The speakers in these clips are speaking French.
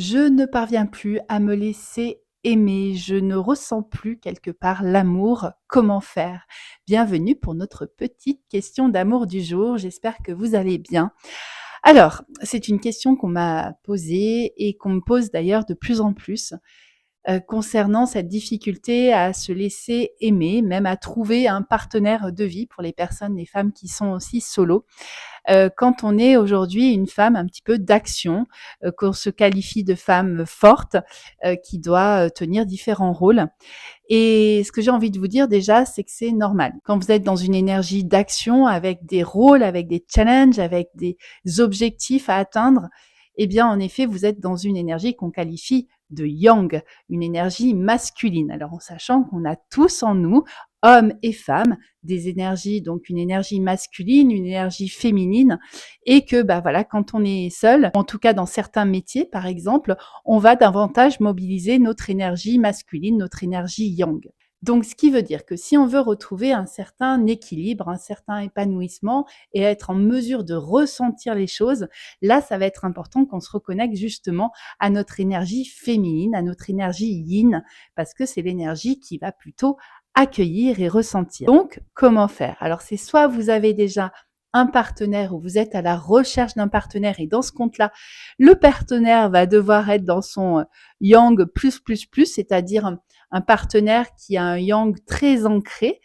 Je ne parviens plus à me laisser aimer, je ne ressens plus quelque part l'amour. Comment faire? Bienvenue pour notre petite question d'amour du jour. J'espère que vous allez bien. Alors, c'est une question qu'on m'a posée et qu'on me pose d'ailleurs de plus en plus concernant cette difficulté à se laisser aimer, même à trouver un partenaire de vie pour les personnes, les femmes qui sont aussi solo. Quand on est aujourd'hui une femme un petit peu d'action, qu'on se qualifie de femme forte, qui doit, tenir différents rôles. Et ce que j'ai envie de vous dire déjà, c'est que c'est normal. Quand vous êtes dans une énergie d'action avec des rôles, avec des challenges, avec des objectifs à atteindre, eh bien, en effet, vous êtes dans une énergie qu'on qualifie de yang, une énergie masculine. Alors, en sachant qu'on a tous en nous, hommes et femmes, des énergies, donc une énergie masculine, une énergie féminine, et que, bah voilà, quand on est seul, en tout cas dans certains métiers, par exemple, on va davantage mobiliser notre énergie masculine, notre énergie yang. Donc, ce qui veut dire que si on veut retrouver un certain équilibre, un certain épanouissement et être en mesure de ressentir les choses, là, ça va être important qu'on se reconnecte justement à notre énergie féminine, à notre énergie yin, parce que c'est l'énergie qui va plutôt accueillir et ressentir. Donc, comment faire? Alors, c'est soit vous avez déjà un partenaire ou vous êtes à la recherche d'un partenaire et dans ce compte-là, le partenaire va devoir être dans son yang plus, c'est-à-dire un partenaire qui a un yang très ancré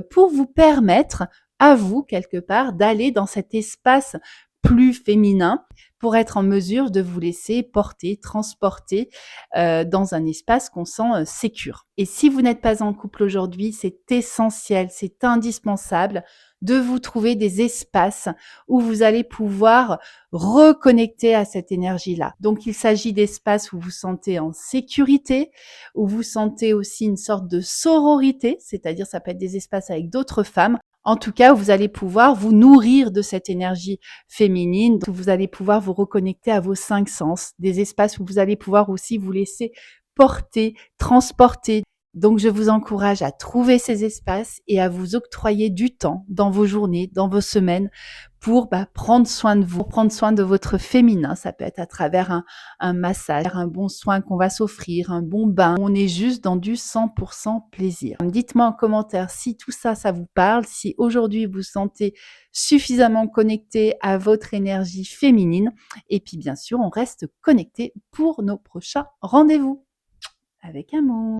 pour vous permettre à vous, quelque part, d'aller dans cet espace plus féminin pour être en mesure de vous laisser porter, transporter dans un espace qu'on sent sécure. Et si vous n'êtes pas en couple aujourd'hui, c'est essentiel, c'est indispensable de vous trouver des espaces où vous allez pouvoir reconnecter à cette énergie-là. Donc, il s'agit d'espaces où vous sentez en sécurité, où vous sentez aussi une sorte de sororité, c'est-à-dire ça peut être des espaces avec d'autres femmes. En tout cas, où vous allez pouvoir vous nourrir de cette énergie féminine, où vous allez pouvoir vous reconnecter à vos 5 sens, des espaces où vous allez pouvoir aussi vous laisser porter, transporter. Donc, je vous encourage à trouver ces espaces et à vous octroyer du temps dans vos journées, dans vos semaines, pour prendre soin de vous, prendre soin de votre féminin. Ça peut être à travers un massage, un bon soin qu'on va s'offrir, un bon bain. On est juste dans du 100% plaisir. Dites-moi en commentaire si tout ça, ça vous parle, si aujourd'hui vous sentez suffisamment connecté à votre énergie féminine. Et puis, bien sûr, on reste connecté pour nos prochains rendez-vous. Avec amour.